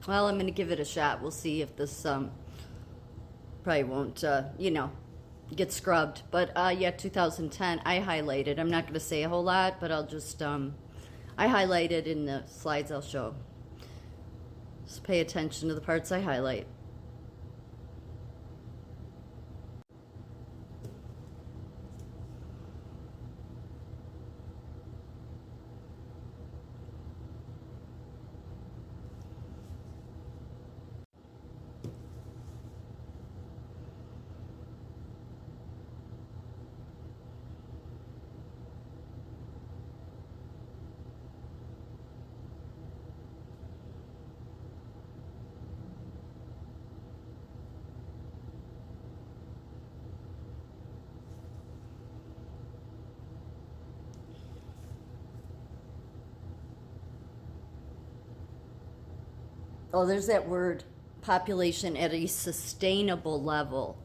Well, I'm going to give it a shot. We'll see if this probably won't, get scrubbed. But yeah, 2010, I highlighted. I'm not going to say a whole lot, but I'll just, I highlighted in the slides I'll show. Just pay attention to the parts I highlight. Oh, there's that word, population at a sustainable level.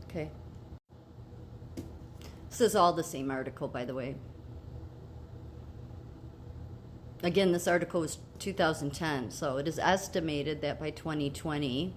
Okay. This is all the same article, by the way. Again, this article was 2010, so it is estimated that by 2020,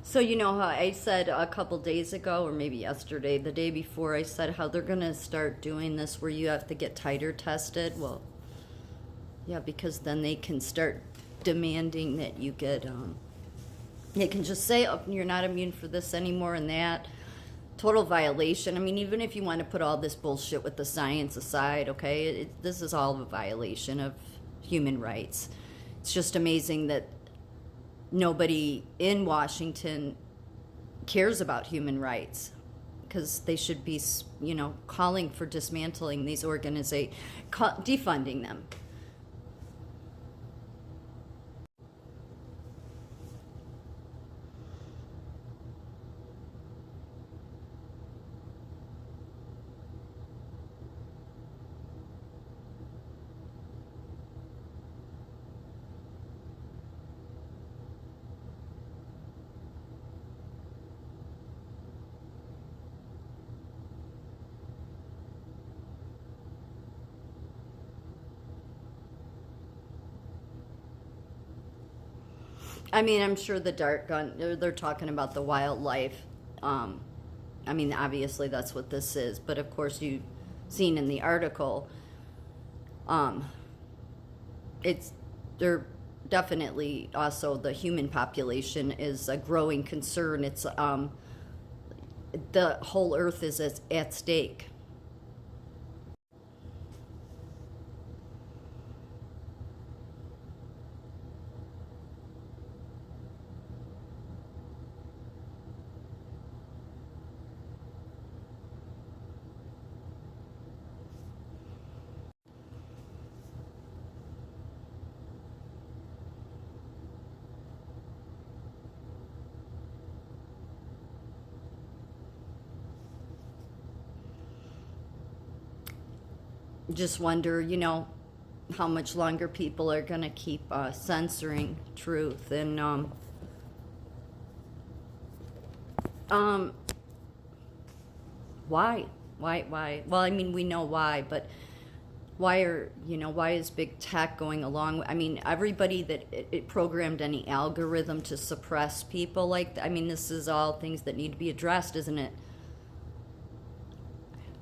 so you know how I said a couple days ago, or maybe yesterday, the day before, I said how they're going to start doing this where you have to get titer tested? Well, yeah, because then they can start demanding that you get, they can just say, oh, you're not immune for this anymore and that. Total violation. I mean, even if you want to put all this bullshit with the science aside, okay, this is all a violation of human rights. It's just amazing that nobody in Washington cares about human rights, because they should be, calling for dismantling these organizations, defunding them. I mean, I'm sure the dart gun, they're talking about the wildlife. I mean, obviously that's what this is, but of course you've seen in the article, um, it's, they're definitely also, the human population is a growing concern. It's, the whole earth is at stake. Just wonder, how much longer people are going to keep censoring truth. And um, why? Why? Well, I mean, we know why, but why is big tech going along? I mean, everybody that it programmed any algorithm to suppress people I mean, this is all things that need to be addressed, isn't it?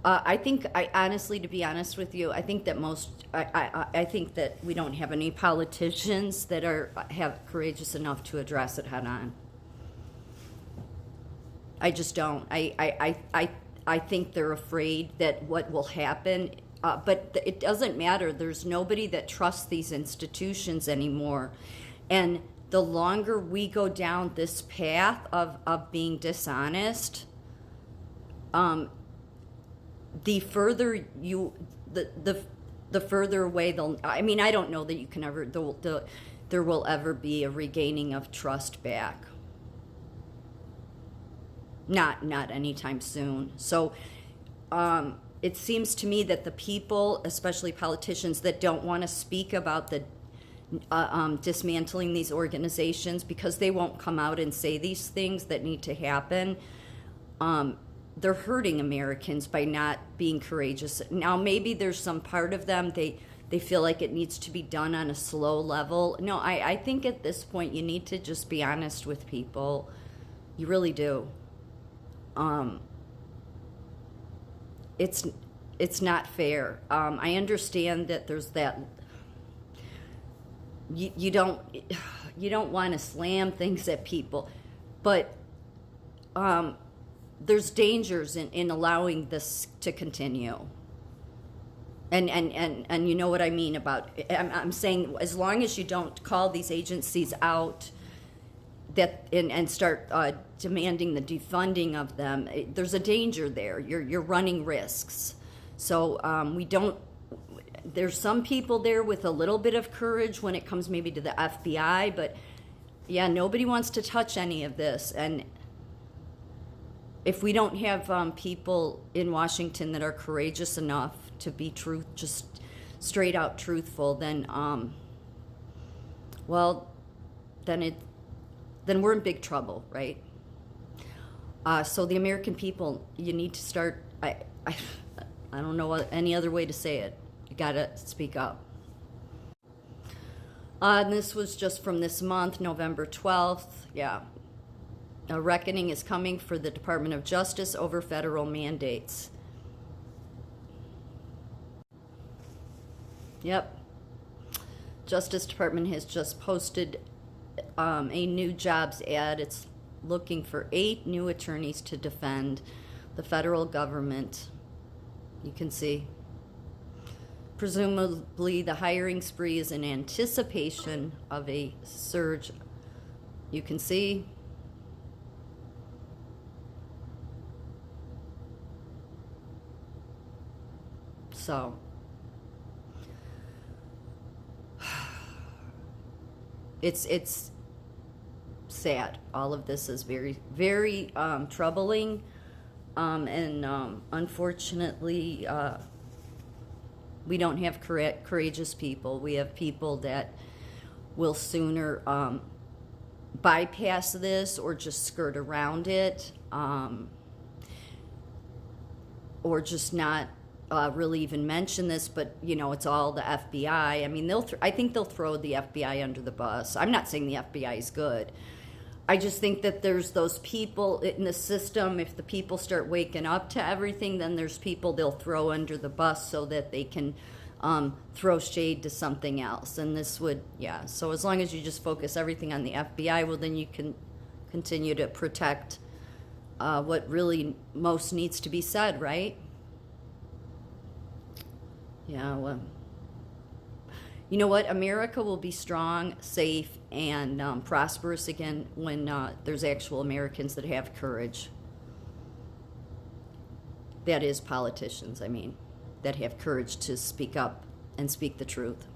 I think, I honestly, to be honest with you, I think that I think that we don't have any politicians that have courageous enough to address it head on. I just don't. I think they're afraid that what will happen, but it doesn't matter. There's nobody that trusts these institutions anymore. And the longer we go down this path of being dishonest, the further the further away they'll, I mean, I don't know that you can ever, there will ever be a regaining of trust back. Not anytime soon. So it seems to me that the people, especially politicians, that don't want to speak about the dismantling these organizations because they won't come out and say these things that need to happen, they're hurting Americans by not being courageous. Now, maybe there's some part of them, they feel like it needs to be done on a slow level. No, I think at this point you need to just be honest with people. You really do. It's not fair. I understand that there's that. You don't want to slam things at people, but there's dangers in allowing this to continue. And you know what I mean about. I'm saying as long as you don't call these agencies out, that and start demanding the defunding of them, there's a danger there. You're running risks. So we don't. There's some people there with a little bit of courage when it comes maybe to the FBI, but yeah, nobody wants to touch any of this. And if we don't have people in Washington that are courageous enough to be just straight out truthful, then then we're in big trouble, right? So the American people, you need to start. I don't know any other way to say it. You gotta speak up. And this was just from this month, November 12th. Yeah. A reckoning is coming for the Department of Justice over federal mandates. Yep. Justice Department has just posted a new jobs ad. It's looking for 8 new attorneys to defend the federal government. You can see. Presumably the hiring spree is in anticipation of a surge. You can see. So it's sad. All of this is very, very troubling, and unfortunately, we don't have courageous people. We have people that will sooner bypass this or just skirt around it, or just not really even mention this, but it's all the FBI. I mean, I think they'll throw the FBI under the bus. I'm not saying the FBI is good. I just think that there's those people in the system. If the people start waking up to everything, then there's people they'll throw under the bus so that they can throw shade to something else. And this would, yeah. So as long as you just focus everything on the FBI, well, then you can continue to protect what really most needs to be said, right? Yeah, well, you know what? America will be strong, safe, and prosperous again when there's actual Americans that have courage. That is politicians, I mean, that have courage to speak up and speak the truth.